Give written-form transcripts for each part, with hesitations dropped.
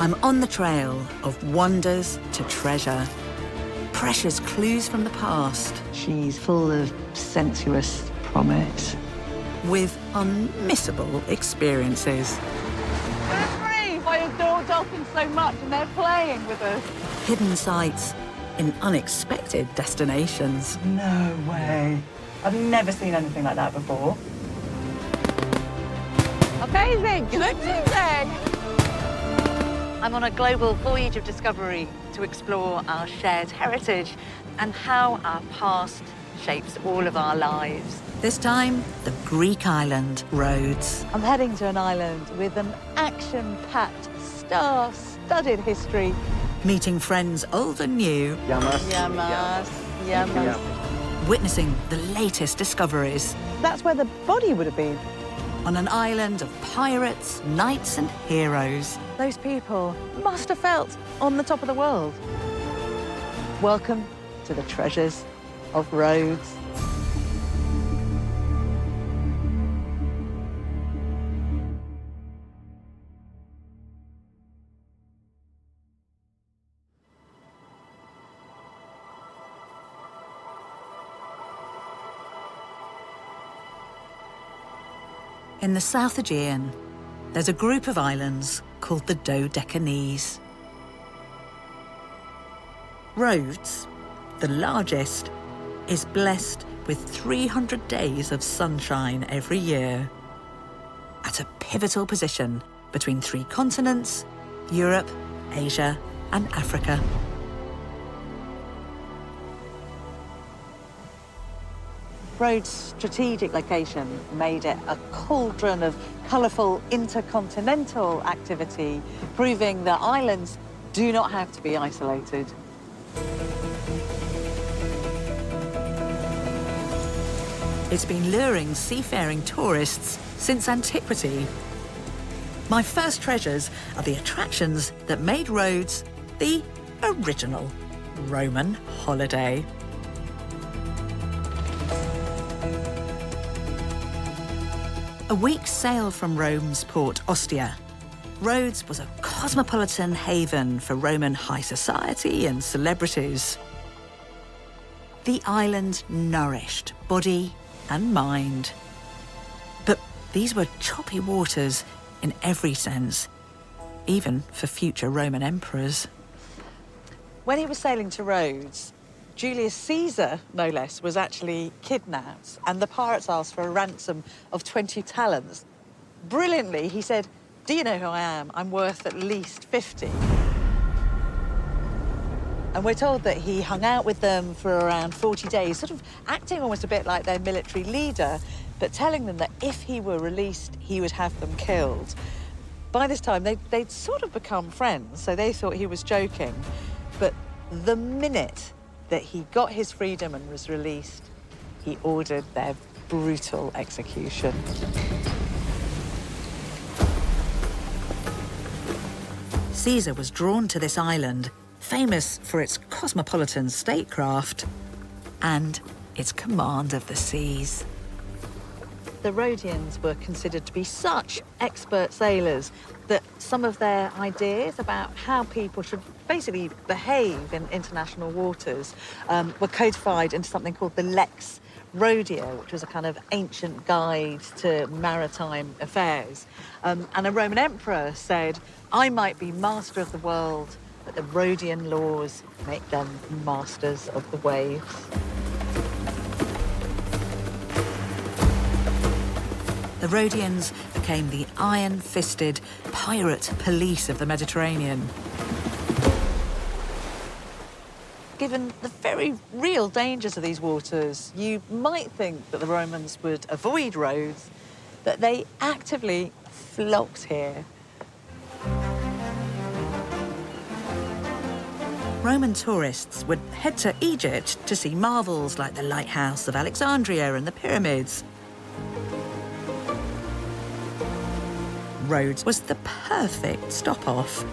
I'm on the trail of wonders to treasure, precious clues from the past, She's full of sensuous promise. with unmissable experiences, We're brave. I adore dolphins so much, and they're playing with us. hidden sights in unexpected destinations. No way. I've never seen anything like that before. Amazing. Amazing. I'm on a global voyage of discovery to explore our shared heritage and how our past shapes all of our lives. This time, the Greek island Rhodes. I'm heading to an island with an action-packed, star-studded history. Meeting friends old and new, Yamas. witnessing the latest discoveries That's where the body would have been. on an island of pirates, knights and heroes. Those people must have felt on the top of the world. Welcome to the treasures of Rhodes. In the South Aegean, there's a group of islands called the Dodecanese. Rhodes, the largest, is blessed with 300 days of sunshine every year, at a pivotal position between 3 continents, Europe, Asia, and Africa. Rhodes' strategic location made it a cauldron of colourful intercontinental activity, proving that islands do not have to be isolated. It's been luring seafaring tourists since antiquity. My first treasures are the attractions that made Rhodes the original Roman holiday. A week's sail from Rome's port Ostia, Rhodes was a cosmopolitan haven for Roman high society and celebrities. The island nourished body and mind. But these were choppy waters in every sense, even for future Roman emperors. When he was sailing to Rhodes, Julius Caesar, no less, was actually kidnapped, and the pirates asked for a ransom of 20 talents. Brilliantly, he said, "Do you know who I am? I'm worth at least 50. And we're told that he hung out with them for around 40 days, sort of acting almost a bit like their military leader, but telling them that if he were released, he would have them killed. By this time, they'd sort of become friends, so they thought he was joking. But the minute that he got his freedom and was released, he ordered their brutal execution. Caesar was drawn to this island, famous for its cosmopolitan statecraft and its command of the seas. The Rhodians were considered to be such expert sailors that some of their ideas about how people should basically behave in international waters were codified into something called the Lex Rhodia, which was a kind of ancient guide to maritime affairs. And a Roman emperor said, "I might be master of the world, but the Rhodian laws make them masters of the waves." The Rhodians became the iron-fisted pirate police of the Mediterranean. Given the very real dangers of these waters, you might think that the Romans would avoid Rhodes, but they actively flocked here. Roman tourists would head to Egypt to see marvels like the Lighthouse of Alexandria and the pyramids. Rhodes was the perfect stop-off.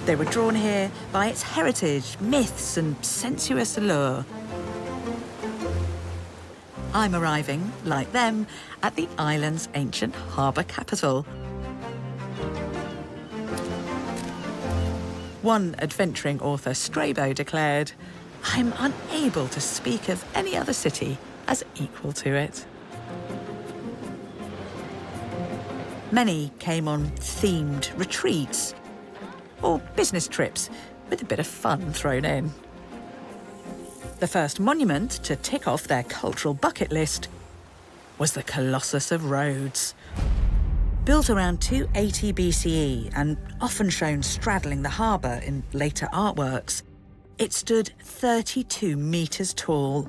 They were drawn here by its heritage, myths and sensuous allure. I'm arriving, like them, at the island's ancient harbour capital. One adventuring author, Strabo, declared, "I'm unable to speak of any other city as equal to it." Many came on themed retreats or business trips with a bit of fun thrown in. The first monument to tick off their cultural bucket list was the Colossus of Rhodes. Built around 280 BCE and often shown straddling the harbour in later artworks, it stood 32 metres tall.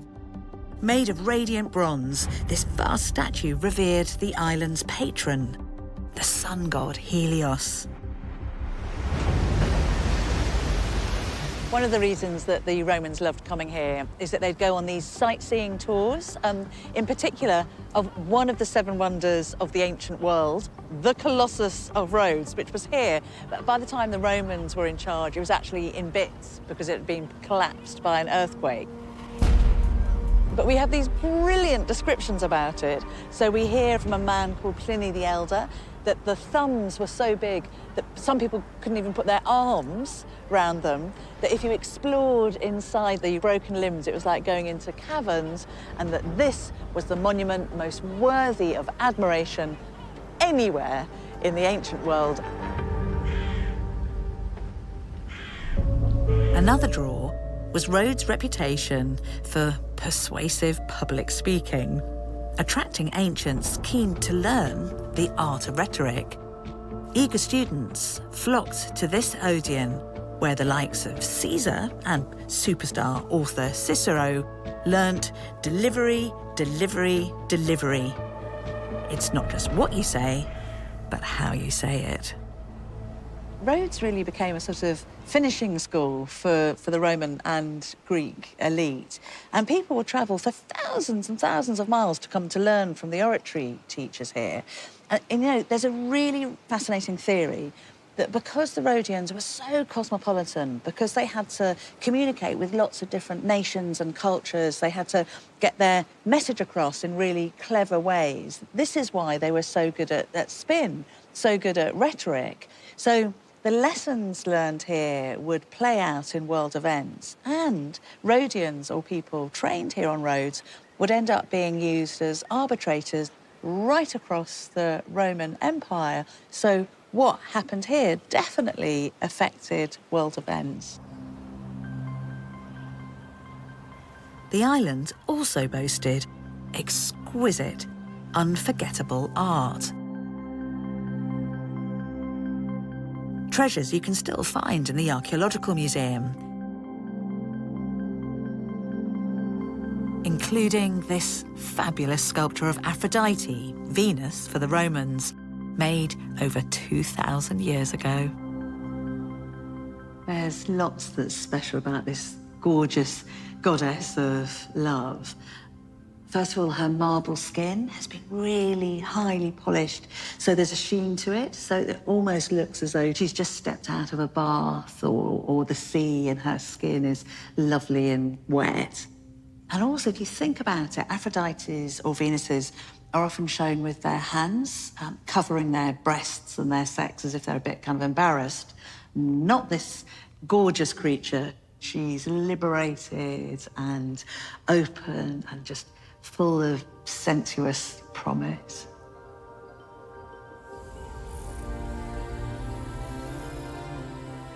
Made of radiant bronze, this vast statue revered the island's patron, the sun god Helios. One of the reasons that the Romans loved coming here is that they'd go on these sightseeing tours, in particular of one of the seven wonders of the ancient world, the Colossus of Rhodes, which was here. But by the time the Romans were in charge, it was actually in bits because it had been collapsed by an earthquake. But we have these brilliant descriptions about it. So we hear from a man called Pliny the Elder that the thumbs were so big that some people couldn't even put their arms round them, that if you explored inside the broken limbs, it was like going into caverns, and that this was the monument most worthy of admiration anywhere in the ancient world. Another draw was Rhodes' reputation for persuasive public speaking, attracting ancients keen to learn the art of rhetoric. Eager students flocked to this Odeon, where the likes of Caesar and superstar author Cicero learnt delivery, delivery, delivery. It's not just what you say, but how you say it. Rhodes really became a sort of finishing school for the Roman and Greek elite. And people would travel for thousands and thousands of miles to come to learn from the oratory teachers here. And you know, there's a really fascinating theory that because the Rhodians were so cosmopolitan, because they had to communicate with lots of different nations and cultures, they had to get their message across in really clever ways. This is why they were so good at spin, so good at rhetoric. So the lessons learned here would play out in world events, and Rhodians, or people trained here on Rhodes, would end up being used as arbitrators right across the Roman Empire. So what happened here definitely affected world events. The island also boasted exquisite, unforgettable art. Treasures you can still find in the Archaeological Museum, including this fabulous sculpture of Aphrodite, Venus for the Romans, made over 2,000 years ago. There's lots that's special about this gorgeous goddess of love. First of all, her marble skin has been really highly polished, so there's a sheen to it, so it almost looks as though she's just stepped out of a bath, or the sea, and her skin is lovely and wet. And also, if you think about it, Aphrodites or Venuses are often shown with their hands covering their breasts and their sex as if they're a bit kind of embarrassed. Not this gorgeous creature. She's liberated and open and just full of sensuous promise.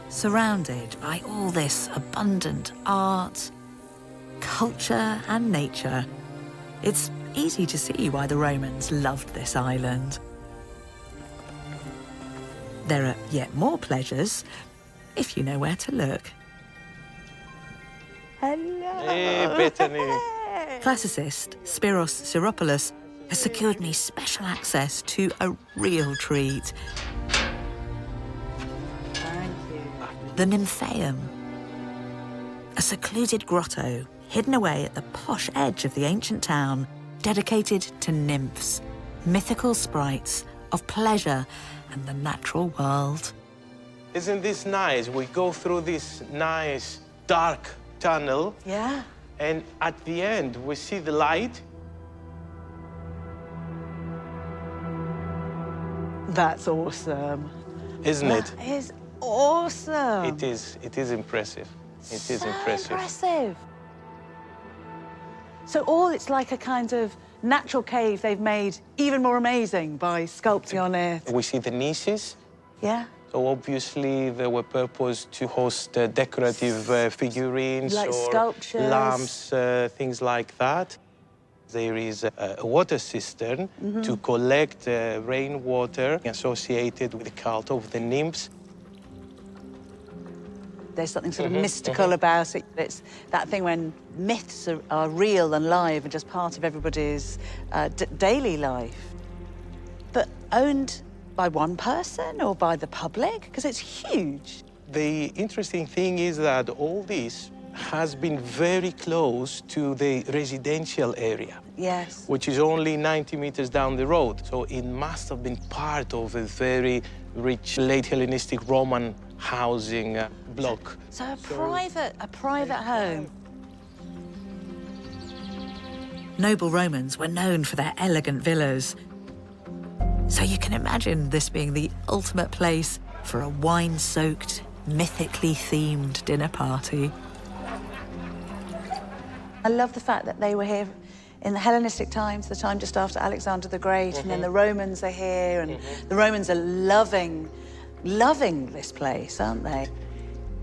Surrounded by all this abundant art, culture and nature, it's easy to see why the Romans loved this island. There are yet more pleasures if you know where to look. Hello! Hey, Bettany. Classicist Spiros Syropoulos has secured me special access to a real treat. Thank you. The Nymphaeum, a secluded grotto hidden away at the posh edge of the ancient town, dedicated to nymphs, mythical sprites of pleasure and the natural world. Isn't this nice? We go through this nice, dark tunnel. Yeah. And at the end, we see the light. That's awesome. Isn't it? That is awesome. It is. It is impressive. It is So impressive. So all it's like a kind of natural cave they've made even more amazing by sculpting on it. We see the niches. Yeah. So obviously they were purposed to host decorative figurines Like or sculptures. lamps, things like that. There is a water cistern to collect rainwater associated with the cult of the nymphs. There's something sort of mystical about it. It's that thing when myths are real and live and just part of everybody's daily life. But owned by one person or by the public? Because it's huge. The interesting thing is that all this has been very close to the residential area. Yes. Which is only 90 meters down the road. So it must have been part of a very rich late Hellenistic Roman housing block. So a private home. Noble Romans were known for their elegant villas. So you can imagine this being the ultimate place for a wine-soaked, mythically themed dinner party. I love the fact that they were here in the Hellenistic times, the time just after Alexander the Great, and then the Romans are here, and the Romans are loving this place, aren't they?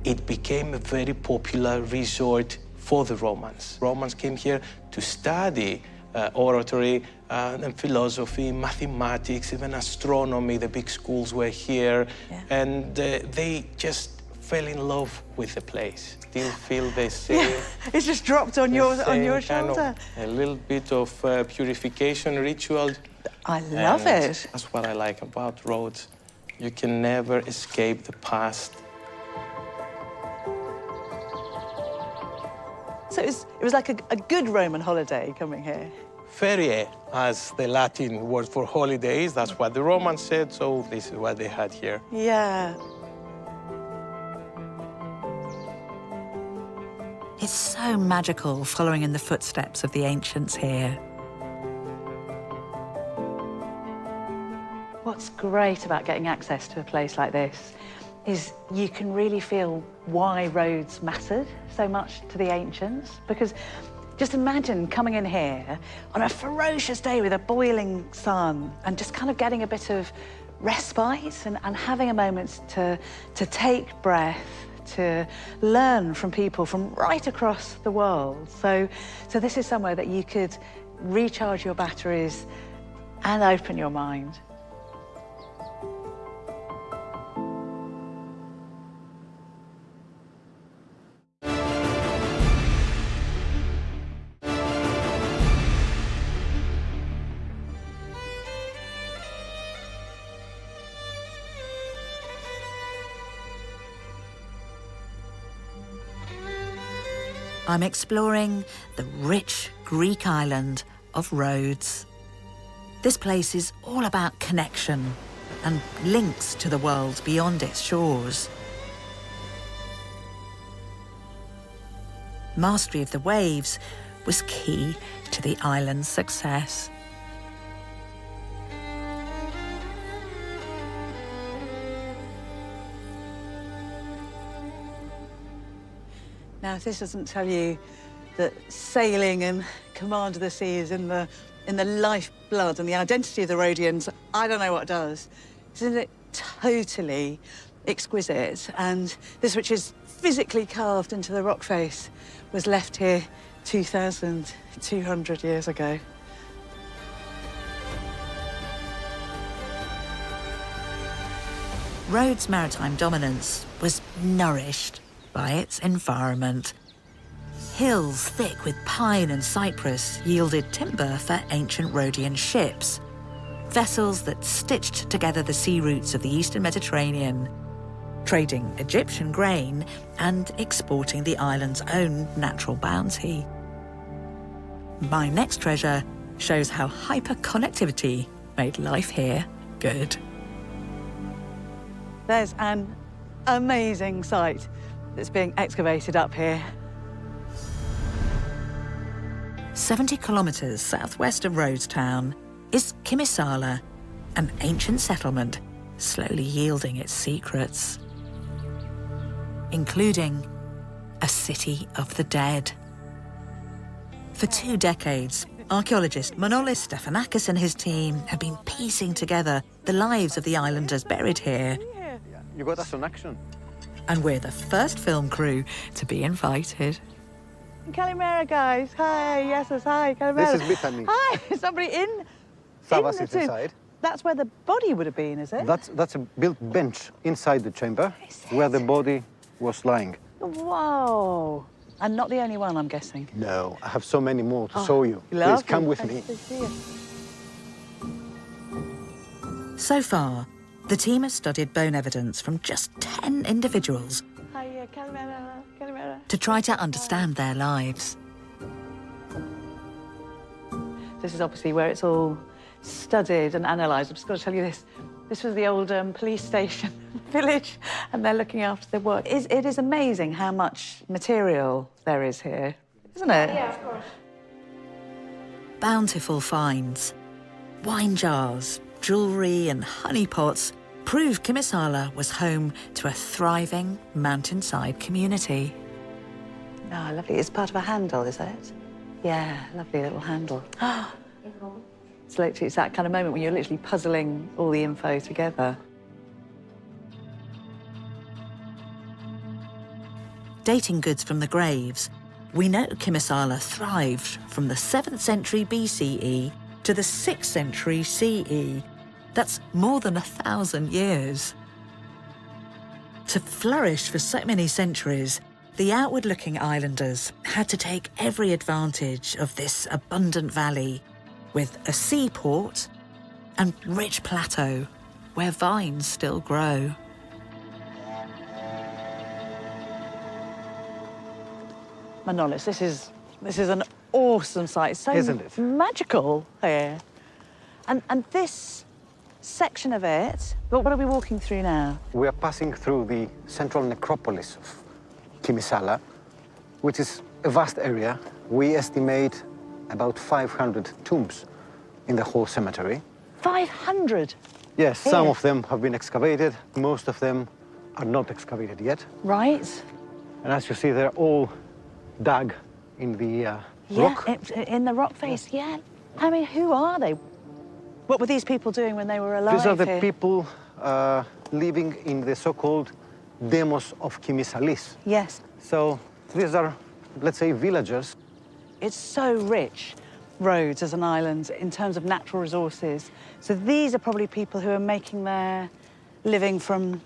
It became a very popular resort for the Romans. Romans came here to study oratory and philosophy, mathematics, even astronomy. The big schools were here, and they just fell in love with the place. Still feel the same. Yeah, it's just dropped on your shoulder. A little bit of purification ritual. I love it. That's what I like about Rhodes. You can never escape the past. So it was like a good Roman holiday coming here. Ferie, as the Latin word for holidays, that's what the Romans said, so this is what they had here. Yeah. It's so magical following in the footsteps of the ancients here. What's great about getting access to a place like this is you can really feel why Rhodes mattered so much to the ancients. Because just imagine coming in here on a ferocious day with a boiling sun and just kind of getting a bit of respite and having a moment to take breath, to learn from people from right across the world. So this is somewhere that you could recharge your batteries and open your mind. I'm exploring the rich Greek island of Rhodes. This place is all about connection and links to the world beyond its shores. Mastery of the waves was key to the island's success. Now, if this doesn't tell you that sailing and command of the sea is in the lifeblood and the identity of the Rhodians, I don't know what does. Isn't it totally exquisite? And this, which is physically carved into the rock face, was left here 2,200 years ago. Rhodes' maritime dominance was nourished by its environment. Hills thick with pine and cypress yielded timber for ancient Rhodian ships, vessels that stitched together the sea routes of the Eastern Mediterranean, trading Egyptian grain and exporting the island's own natural bounty. My next treasure shows how hyperconnectivity made life here good. There's an amazing site that's being excavated up here. 70 kilometres southwest of Rhodes town is Kimisala, An ancient settlement slowly yielding its secrets, including a city of the dead. For 2 decades, archaeologist Manolis Stefanakis and his team have been piecing together the lives of the islanders buried here. You got us on action. And we're the first film crew to be invited. Kalimera, guys. Hi, yes, hi, Kalimera. This is Bettany. Hi, is somebody in? Sava in sits the tomb? inside. That's where the body would have been, is it? That's a built bench inside the chamber where the body was lying. Whoa. And not the only one, I'm guessing. No, I have so many more to show you. Please come with me. So far, the team has studied bone evidence from just 10 individuals Hi, Kalimera. to try to understand their lives. This is obviously where it's all studied and analysed. I've just got to tell you this. This was the old police station village, and they're looking after their work. It is amazing how much material there is here, isn't it? Yeah, of course. Bountiful finds, wine jars, jewellery and honey pots prove Kimisala was home to a thriving mountainside community. Oh, lovely. It's part of a handle, is it? Yeah, lovely little handle. It's that kind of moment when you're literally puzzling all the info together. Dating goods from the graves, we know Kimisala thrived from the 7th century BCE to the 6th century CE. That's more than 1,000 years. To flourish for so many centuries, the outward-looking islanders had to take every advantage of this abundant valley with a seaport and rich plateau where vines still grow. Manolis, this is an awesome site. It's so Isn't it? magical here. And this section of it, what are we walking through now? We are passing through the central necropolis of Kimisala, which is a vast area. We estimate about 500 tombs in the whole cemetery. 500? Yes, some Here. of them have been excavated. Most of them are not excavated yet. Right. And as you see, they're all dug in the rock. In the rock face, yeah. I mean, who are they? What were these people doing when they were alive These are the here? people living in the so-called demos of Kimisalis. Yes. So these are, let's say, villagers. It's so rich, Rhodes as an island, in terms of natural resources. So these are probably people who are making their living from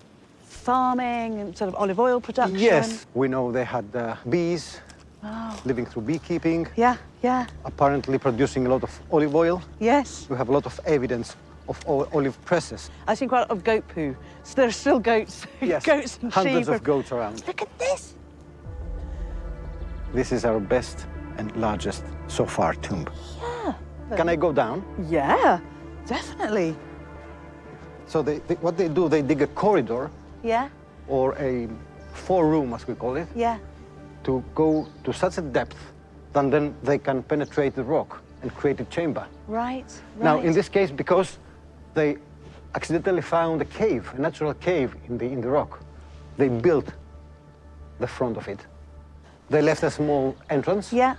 farming and sort of olive oil production. Yes, we know they had bees, Oh. living through beekeeping, Yeah, yeah, apparently producing a lot of olive oil. yes. We have a lot of evidence of olive presses. I've seen quite a lot of goat poo. So there are still goats, Yes, goats and hundreds sheep. of goats around. Look at this. This is our best and largest so far tomb. Yeah. Can I go down? Yeah, definitely. So what they do, they dig a corridor Yeah, or a four-room, as we call it, yeah. to go to such a depth that then they can penetrate the rock and create a chamber. Right, right. Now, in this case, because they accidentally found a cave, a natural cave in the rock, they built the front of it. They left a small entrance. Yeah,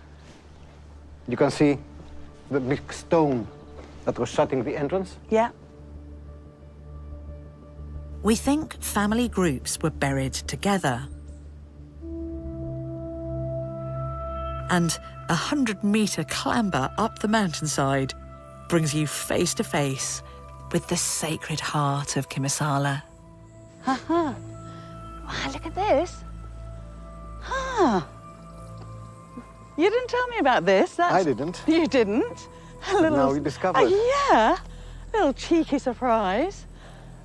You can see the big stone that was shutting the entrance. yeah. We think family groups were buried together. And a 100-metre clamber up the mountainside brings you face to face with the sacred heart of Kimisala. Wow, look at this. Huh. You didn't tell me about this. I didn't. You didn't? A little... Now you discovered. Yeah, a little cheeky surprise.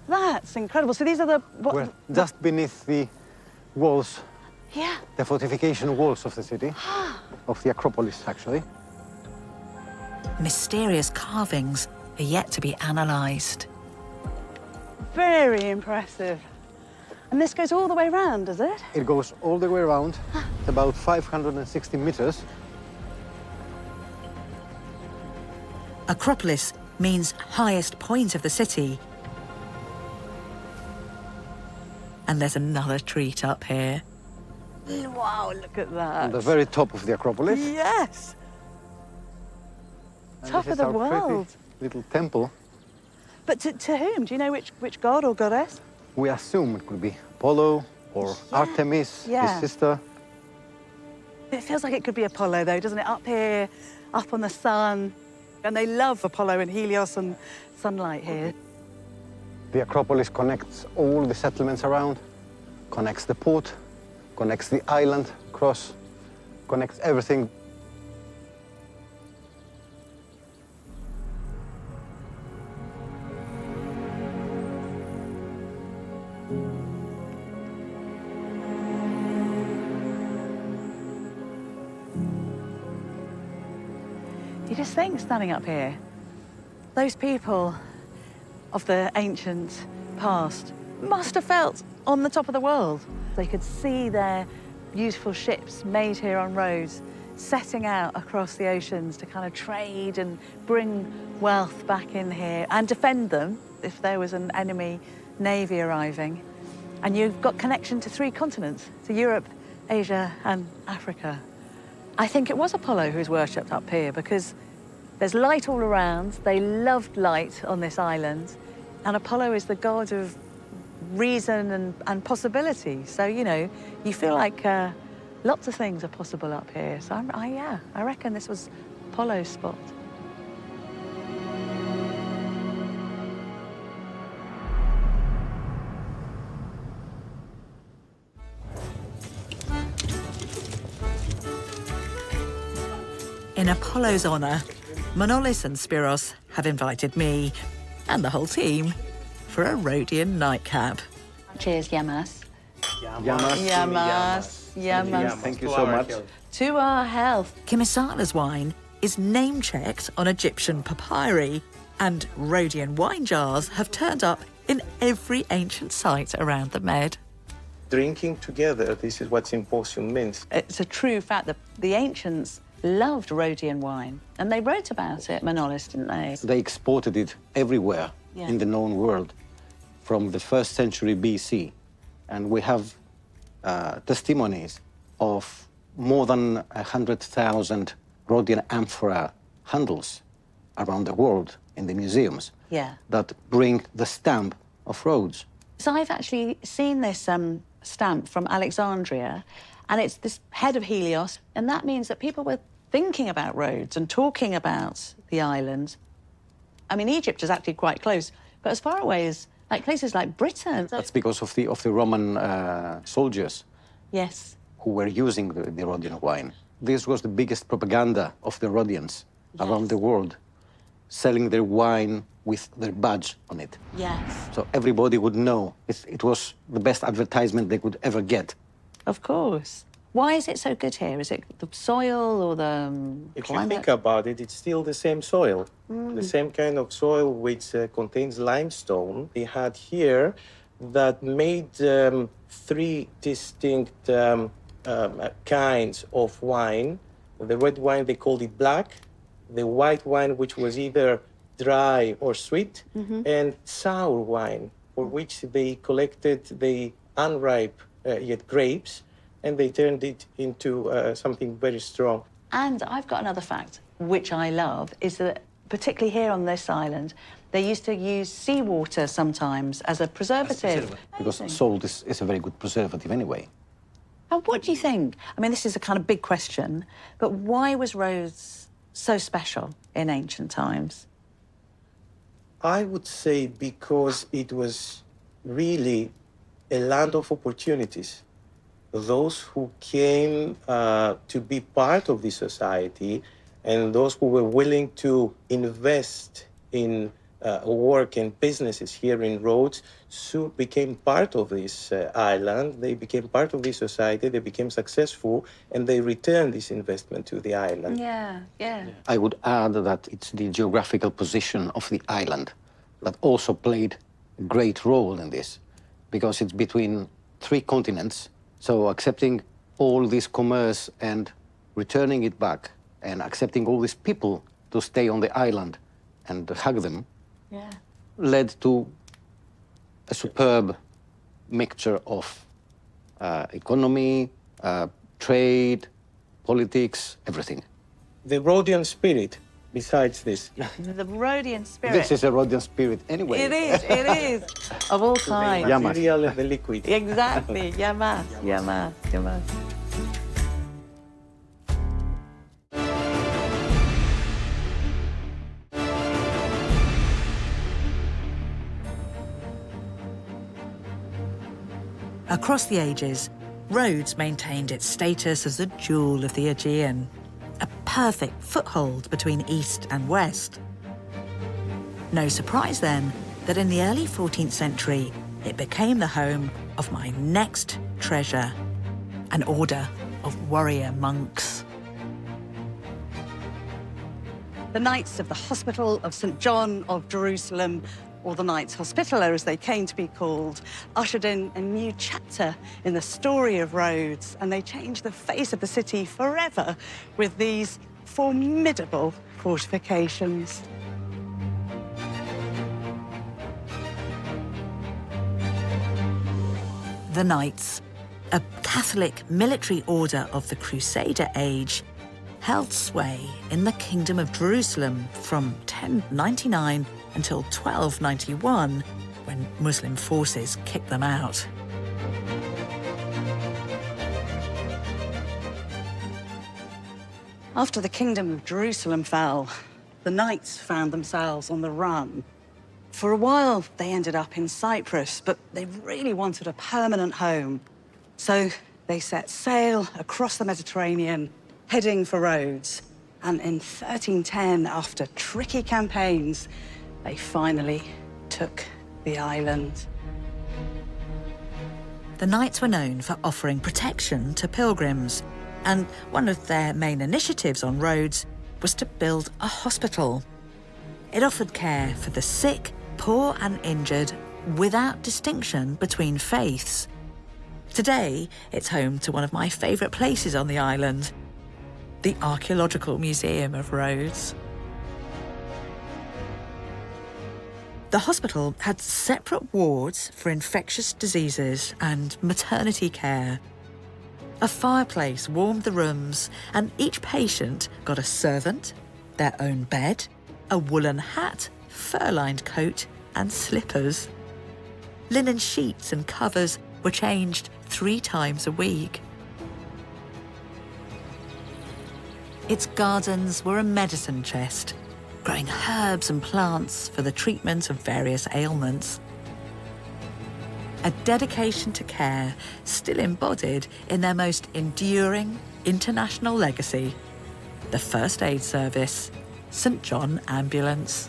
That's incredible. So these are the... What, We're just beneath the walls, yeah. the fortification walls of the city, of the Acropolis, actually. Mysterious carvings are yet to be analysed. Very impressive. And this goes all the way round, does it? It goes all the way around, about 560 meters. Acropolis means highest point of the city. And there's another treat up here. Wow, look at that. On the very top of the Acropolis. Yes. And Top this of is the our world. pretty little temple. But to whom? Do you know which god or goddess? We assume it could be Apollo or Artemis, Yeah. his sister. It feels like it could be Apollo, though, doesn't it? Up here, up on the sun. And they love Apollo and Helios and sunlight here. The Acropolis connects all the settlements around, connects the port, connects the island across, connects everything. You just think, standing up here, those people of the ancient past must have felt on the top of the world. They could see their beautiful ships made here on roads, setting out across the oceans to kind of trade and bring wealth back in here and defend them if there was an enemy navy arriving. And you've got connection to 3 continents, to Europe, Asia and Africa. I think it was Apollo who was worshipped up here because there's light all around. They loved light on this island. And Apollo is the god of reason and possibility. So, you know, you feel like lots of things are possible up here. So, I reckon this was Apollo's spot. In Apollo's honour, Manolis and Spiros have invited me and the whole team for a Rhodian nightcap. Cheers, Yamas. Yamas. Yamas. Yamas. Thank you so much. To our health. Kimisala's wine is name-checked on Egyptian papyri, and Rhodian wine jars have turned up in every ancient site around the Med. Drinking together, this is what symposium means. It's a true fact that the ancients loved Rhodian wine, and they wrote about it, Manolis, didn't they? They exported it everywhere Yeah. in the known world from the 1st century BC. And we have testimonies of more than 100,000 Rhodian amphora handles around the world in the museums Yeah. that bring the stamp of Rhodes. So I've actually seen this stamp from Alexandria, and it's this head of Helios, and that means that people were thinking about Rhodes and talking about the island. I mean, Egypt is actually quite close, but as far away as like places like Britain. That's because of the Roman soldiers Yes. who were using the Rhodian wine. This was the biggest propaganda of the Rhodians around the world, selling their wine with their badge on it. Yes. So everybody would know. It was the best advertisement they could ever get. Of course. Why is it so good here? Is it the soil or the If climate? you think about it, it's still the same soil, the same kind of soil which contains limestone. They had here that made 3 distinct kinds of wine. The red wine, they called it black. The white wine, which was either dry or sweet, and sour wine, for which they collected the unripe yet grapes, and they turned it into something very strong. And I've got another fact, which I love, is that particularly here on this island, they used to use seawater sometimes as a preservative. Because salt is a very good preservative anyway. And what do you think? I mean, this is a kind of big question, but why was Rhodes so special in ancient times? I would say because it was really a land of opportunities. Those who came to be part of the society and those who were willing to invest in work and businesses here in Rhodes soon became part of this island. They became part of this society, they became successful, and they returned this investment to the island. Yeah. I would add that it's the geographical position of the island that also played a great role in this, because it's between 3 continents. So accepting all this commerce and returning it back and accepting all these people to stay on the island and hug them Yeah. led to a superb mixture of economy, trade, politics, everything. The Rhodian spirit, besides this. The Rhodian spirit. This is a Rhodian spirit anyway. It is. Of all The kinds. Yamas. material and the liquid. Exactly. Yamas, yamas, yamas. Across the ages, Rhodes maintained its status as the jewel of the Aegean, a perfect foothold between East and West. No surprise, then, that in the early 14th century, it became the home of my next treasure, an order of warrior monks. The Knights of the Hospital of St. John of Jerusalem, or the Knights Hospitaller, as they came to be called, ushered in a new chapter in the story of Rhodes, and they changed the face of the city forever with these formidable fortifications. The Knights, a Catholic military order of the Crusader age, held sway in the Kingdom of Jerusalem from 1099 until 1291, when Muslim forces kicked them out. After the Kingdom of Jerusalem fell, the Knights found themselves on the run. For a while, they ended up in Cyprus, but they really wanted a permanent home. So they set sail across the Mediterranean, heading for Rhodes. And in 1310, after tricky campaigns, they finally took the island. The Knights were known for offering protection to pilgrims, and one of their main initiatives on Rhodes was to build a hospital. It offered care for the sick, poor and injured without distinction between faiths. Today, it's home to one of my favourite places on the island, the Archaeological Museum of Rhodes. The hospital had separate wards for infectious diseases and maternity care. A fireplace warmed the rooms, and each patient got a servant, their own bed, a woolen hat, fur-lined coat and slippers. Linen sheets and covers were changed 3 times a week. Its gardens were a medicine chest, growing herbs and plants for the treatment of various ailments. A dedication to care still embodied in their most enduring international legacy, the First Aid Service, St. John Ambulance.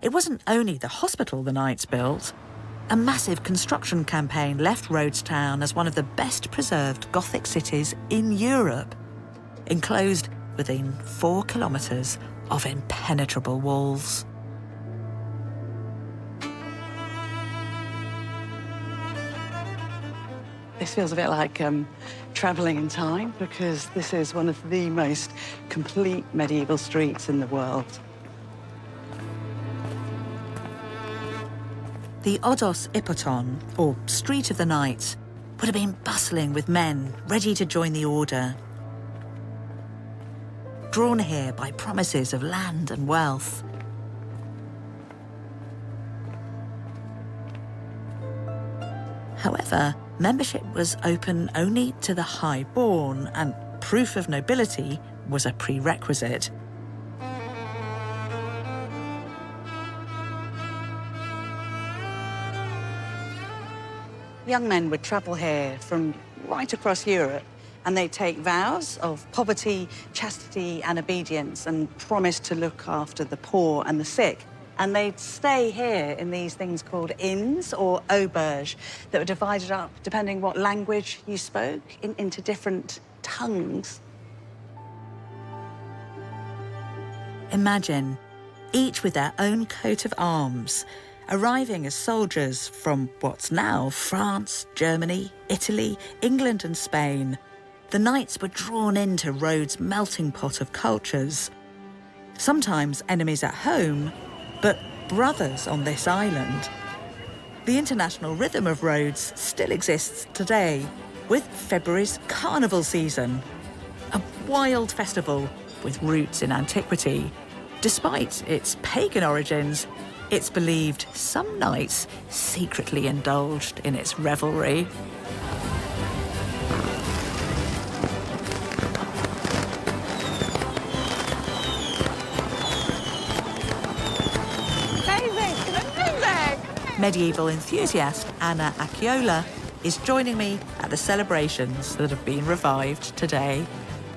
It wasn't only the hospital the Knights built. A massive construction campaign left Rhodes Town as one of the best preserved Gothic cities in Europe, enclosed within 4 kilometres of impenetrable walls. This feels a bit like travelling in time, because this is one of the most complete medieval streets in the world. The Odos Ippoton, or Street of the Knights, would have been bustling with men ready to join the order, drawn here by promises of land and wealth. However, membership was open only to the high-born, and proof of nobility was a prerequisite. Young men would travel here from right across Europe, and they'd take vows of poverty, chastity and obedience, and promise to look after the poor and the sick. And they'd stay here in these things called inns or auberges that were divided up, depending what language you spoke, into different tongues. Imagine, each with their own coat of arms, arriving as soldiers from what's now France, Germany, Italy, England and Spain, the knights were drawn into Rhodes' melting pot of cultures. Sometimes enemies at home, but brothers on this island. The international rhythm of Rhodes still exists today, with February's carnival season, a wild festival with roots in antiquity. Despite its pagan origins, it's believed some knights secretly indulged in its revelry. Medieval enthusiast Anna Akiola is joining me at the celebrations that have been revived today.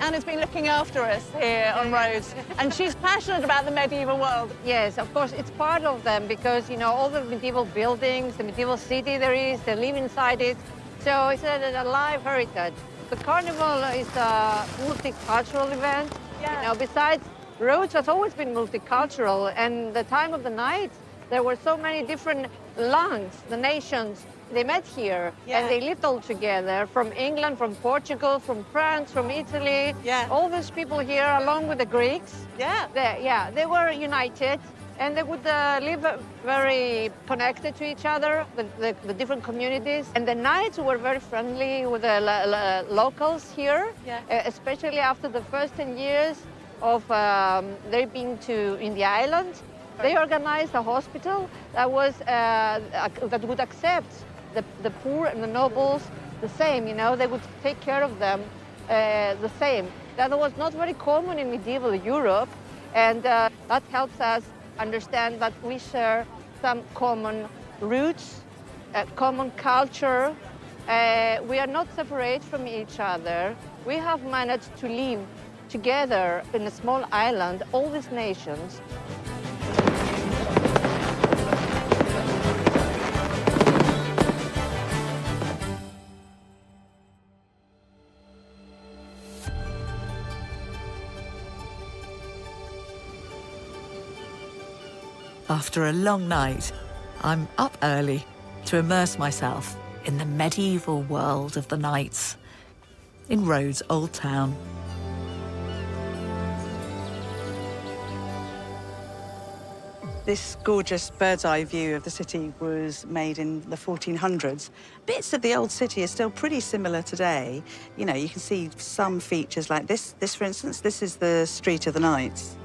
Anna's been looking after us here on Rhodes, and she's passionate about the medieval world. Yes, of course, it's part of them because, you know, all the medieval buildings, the medieval city there is, they live inside it. So it's a live heritage. The carnival is a multicultural event. Yeah. You know, besides, Rhodes has always been multicultural, and the time of the night, there were so many different lands, the nations. They met here, and they lived all together, from England, from Portugal, from France, from Italy. Yeah. All these people here, along with the Greeks. Yeah. They were united, and they would live very connected to each other, the different communities. And the knights were very friendly with the locals here, especially after the first 10 years of their being in the island. They organized a hospital that would accept the poor and the nobles the same, you know, they would take care of them the same. That was not very common in medieval Europe, and that helps us understand that we share some common roots, common culture. We are not separate from each other. We have managed to live together in a small island, all these nations. After a long night, I'm up early to immerse myself in the medieval world of the knights in Rhodes' Old Town. This gorgeous bird's-eye view of the city was made in the 1400s. Bits of the old city are still pretty similar today. You know, you can see some features like this. This, for instance, this is the Street of the Knights.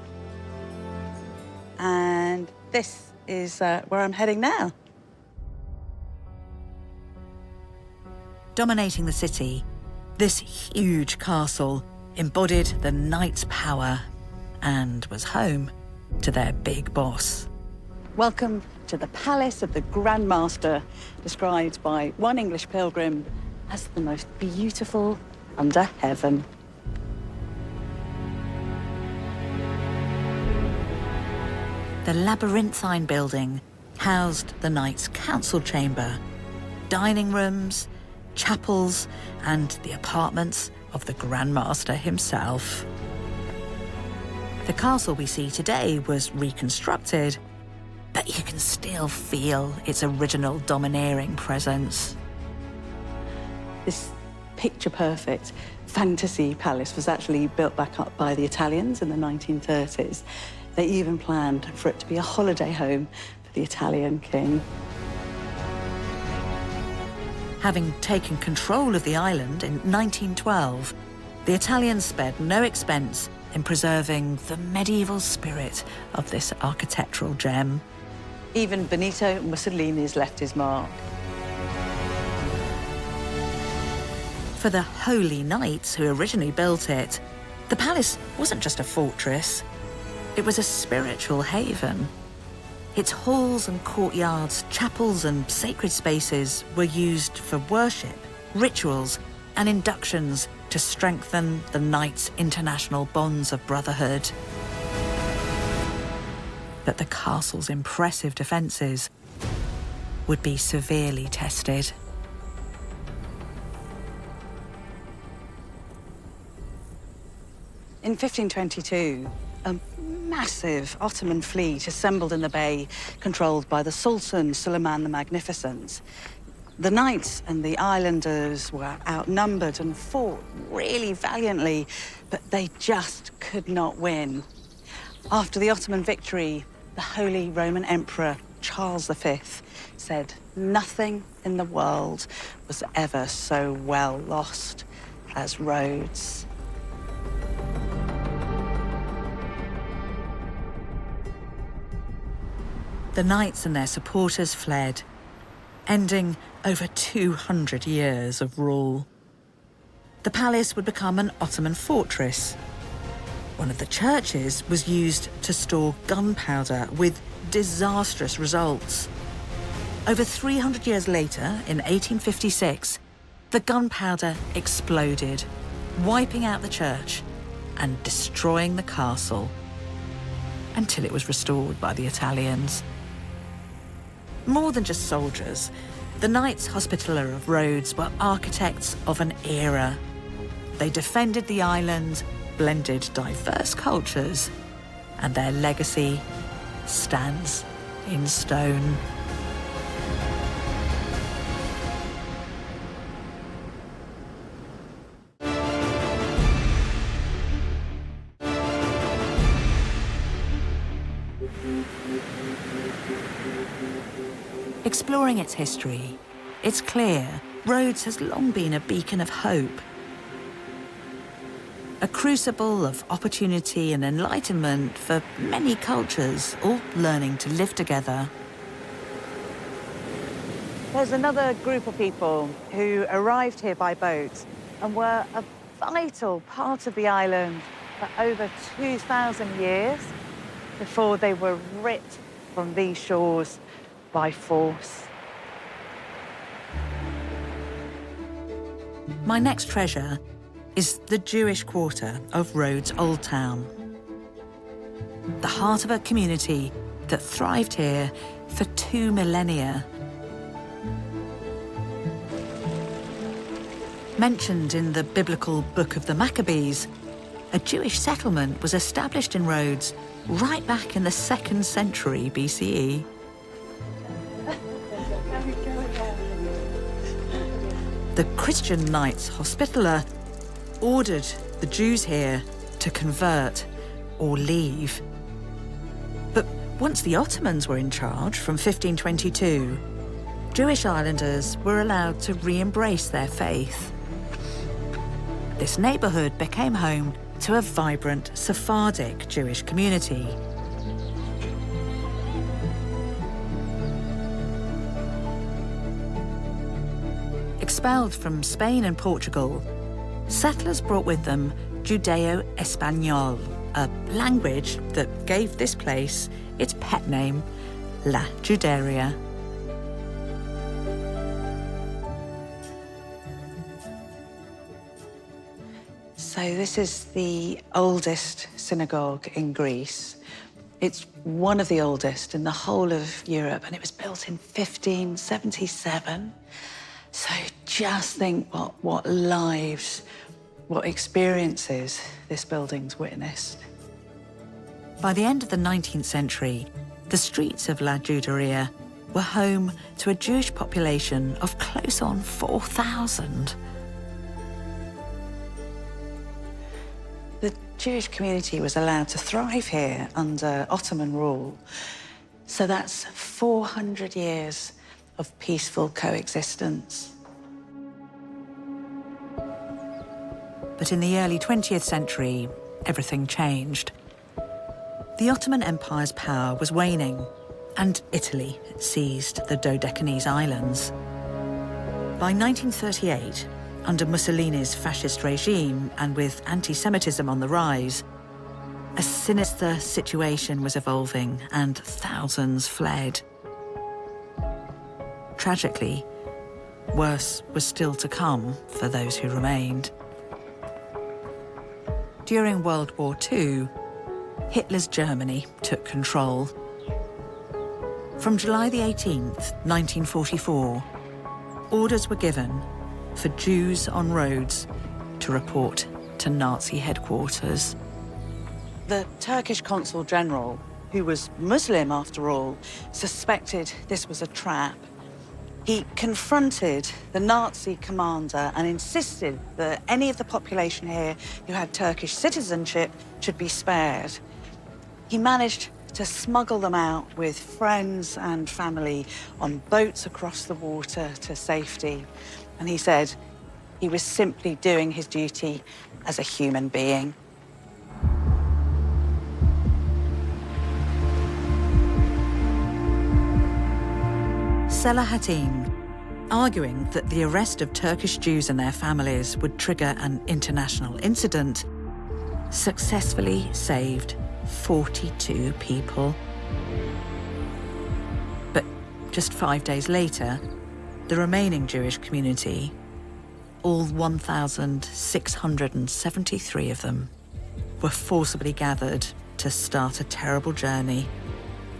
And this is where I'm heading now. Dominating the city, this huge castle embodied the knights' power and was home to their big boss. Welcome to the Palace of the Grand Master, described by one English pilgrim as the most beautiful under heaven. The labyrinthine building housed the knights' council chamber, dining rooms, chapels, and the apartments of the Grand Master himself. The castle we see today was reconstructed, but you can still feel its original domineering presence. This picture-perfect fantasy palace was actually built back up by the Italians in the 1930s. They even planned for it to be a holiday home for the Italian king. Having taken control of the island in 1912, the Italians spared no expense in preserving the medieval spirit of this architectural gem. Even Benito Mussolini's left his mark. For the holy knights who originally built it, the palace wasn't just a fortress, it was a spiritual haven. Its halls and courtyards, chapels and sacred spaces were used for worship, rituals, and inductions to strengthen the knights' international bonds of brotherhood. But the castle's impressive defences would be severely tested. In 1522, a massive Ottoman fleet assembled in the bay, controlled by the Sultan Suleiman the Magnificent. The knights and the islanders were outnumbered and fought really valiantly, but they just could not win. After the Ottoman victory, the Holy Roman Emperor Charles V said nothing in the world was ever so well lost as Rhodes. The knights and their supporters fled, ending over 200 years of rule. The palace would become an Ottoman fortress. One of the churches was used to store gunpowder with disastrous results. Over 300 years later, in 1856, the gunpowder exploded, wiping out the church and destroying the castle, until it was restored by the Italians. More than just soldiers, the Knights Hospitaller of Rhodes were architects of an era. They defended the island, blended diverse cultures, and their legacy stands in stone. Exploring its history, it's clear Rhodes has long been a beacon of hope. A crucible of opportunity and enlightenment for many cultures, all learning to live together. There's another group of people who arrived here by boat and were a vital part of the island for over 2,000 years before they were ripped from these shores by force. My next treasure is the Jewish quarter of Rhodes Old Town. The heart of a community that thrived here for 2 millennia. Mentioned in the biblical Book of the Maccabees, a Jewish settlement was established in Rhodes right back in the 2nd century BCE. The Christian Knights Hospitaller ordered the Jews here to convert or leave. But once the Ottomans were in charge from 1522, Jewish islanders were allowed to re-embrace their faith. This neighbourhood became home to a vibrant Sephardic Jewish community. Expelled from Spain and Portugal, settlers brought with them Judeo-Espanol, a language that gave this place its pet name, La Juderia. So this is the oldest synagogue in Greece. It's one of the oldest in the whole of Europe, and it was built in 1577. So just think what lives, what experiences this building's witnessed. By the end of the 19th century, the streets of La Juderia were home to a Jewish population of close on 4,000. The Jewish community was allowed to thrive here under Ottoman rule. So that's 400 years of peaceful coexistence. But in the early 20th century, everything changed. The Ottoman Empire's power was waning, and Italy seized the Dodecanese Islands. By 1938, under Mussolini's fascist regime and with anti-Semitism on the rise, a sinister situation was evolving and thousands fled. Tragically, worse was still to come for those who remained. During World War II, Hitler's Germany took control. From July the 18th, 1944, orders were given for Jews on Rhodes to report to Nazi headquarters. The Turkish Consul General, who was Muslim after all, suspected this was a trap. He confronted the Nazi commander and insisted that any of the population here who had Turkish citizenship should be spared. He managed to smuggle them out with friends and family on boats across the water to safety. And he said he was simply doing his duty as a human being. Selahattin, arguing that the arrest of Turkish Jews and their families would trigger an international incident, successfully saved 42 people. But just 5 days later, the remaining Jewish community, all 1,673 of them, were forcibly gathered to start a terrible journey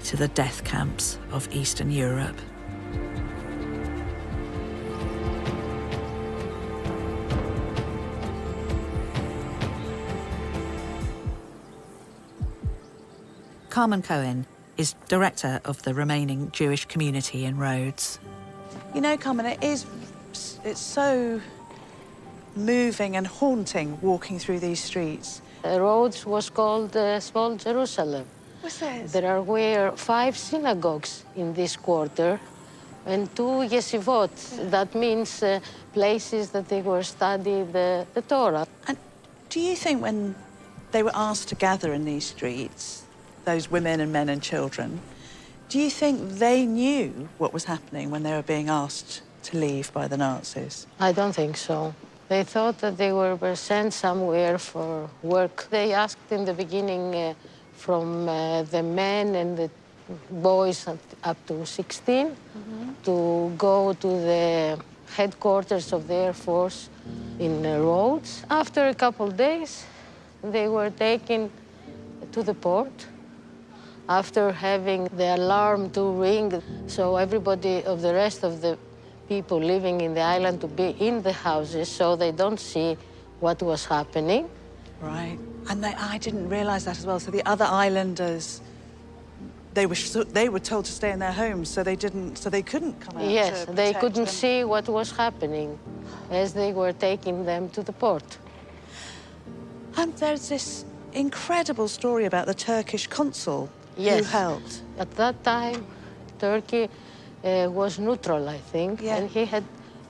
to the death camps of Eastern Europe. Carmen Cohen is director of the remaining Jewish community in Rhodes. You know, Carmen, it's so moving and haunting walking through these streets. Rhodes was called Small Jerusalem. What's this? There were 5 synagogues in this quarter and 2 yeshivot. That means places that they were studying the Torah. And do you think when they were asked to gather in these streets, those women and men and children, do you think they knew what was happening when they were being asked to leave by the Nazis? I don't think so. They thought that they were sent somewhere for work. They asked in the beginning from the men and the boys up to 16 to go to the headquarters of the Air Force in Rhodes. After a couple of days, they were taken to the port after having the alarm to ring. So everybody of the rest of the people living in the island to be in the houses so they don't see what was happening. Right. And I didn't realize that as well. So the other islanders, they were told to stay in their homes, so they couldn't come out. Yes, to they protect couldn't them. see what was happening as they were taking them to the port. And there's this incredible story about the Turkish consul who Yes. helped. At that time, Turkey was neutral, I think, Yeah. and he had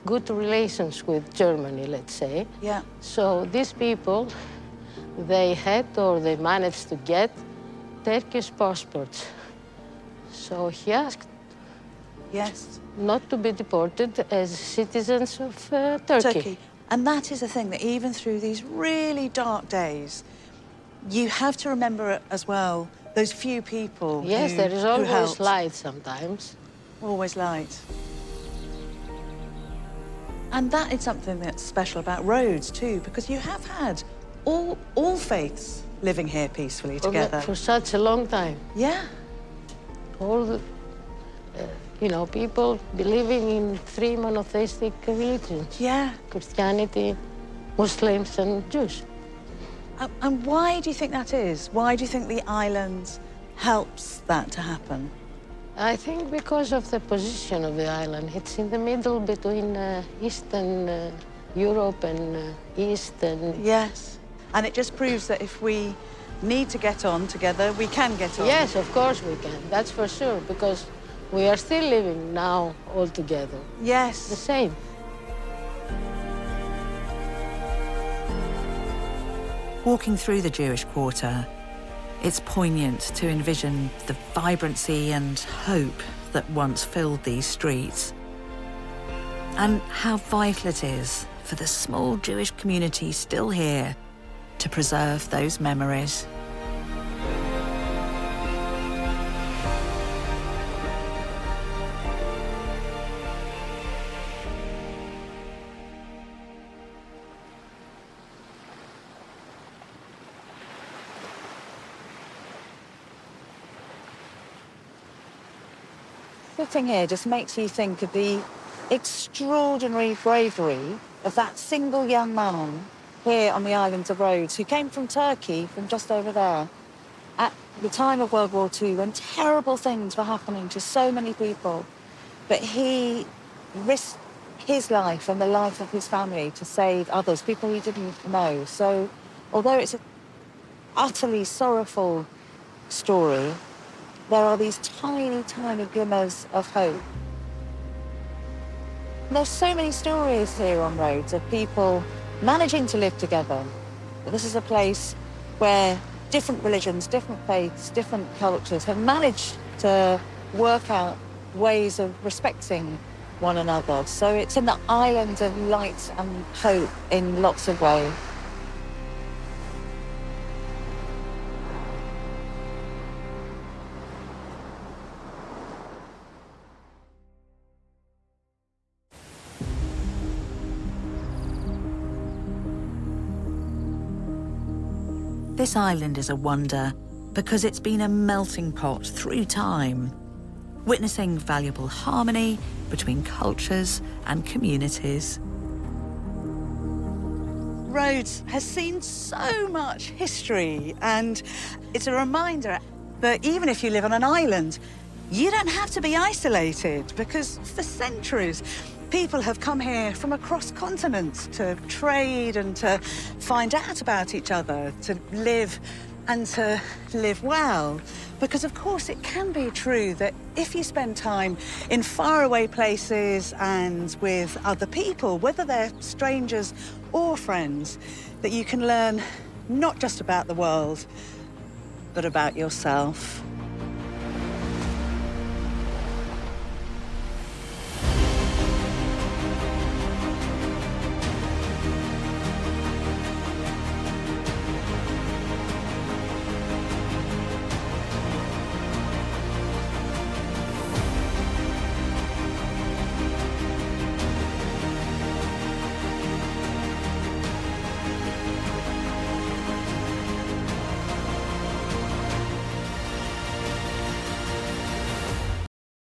good relations with Germany, let's say. Yeah. So these people, they had or they managed to get Turkish passports. So he asked Yes. not to be deported as citizens of Turkey. And that is the thing, that even through these really dark days, you have to remember as well those few people Yes, who, there is who always helped. light sometimes. Always light. And that is something that's special about Rhodes too, because you have had all faiths living here peacefully together. For such a long time. Yeah. All the, people believing in 3 monotheistic religions. Yeah. Christianity, Muslims, and Jews. And why do you think that is? Why do you think the island helps that to happen? I think because of the position of the island. It's in the middle between Eastern Europe and East and... Yes. And it just proves that if we need to get on together, we can get on. Yes, of course we can. That's for sure, because we are still living now all together. The Yes. same. Walking through the Jewish quarter, it's poignant to envision the vibrancy and hope that once filled these streets, and how vital it is for the small Jewish community still here to preserve those memories. Sitting here just makes you think of the extraordinary bravery of that single young man here on the island of Rhodes who came from Turkey, from just over there, at the time of World War II when terrible things were happening to so many people. But he risk his life and the life of his family to save others, people he didn't know. So although it's an utterly sorrowful story, there are these tiny, tiny glimmers of hope. There's so many stories here on Rhodes of people managing to live together. This is a place where different religions, different faiths, different cultures have managed to work out ways of respecting one another. So it's an island of light and hope in lots of ways. This island is a wonder because it's been a melting pot through time, witnessing valuable harmony between cultures and communities. Rhodes has seen so much history, and it's a reminder that even if you live on an island, you don't have to be isolated, because for centuries, people have come here from across continents to trade and to find out about each other, to live and to live well. Because of course it can be true that if you spend time in faraway places and with other people, whether they're strangers or friends, that you can learn not just about the world, but about yourself.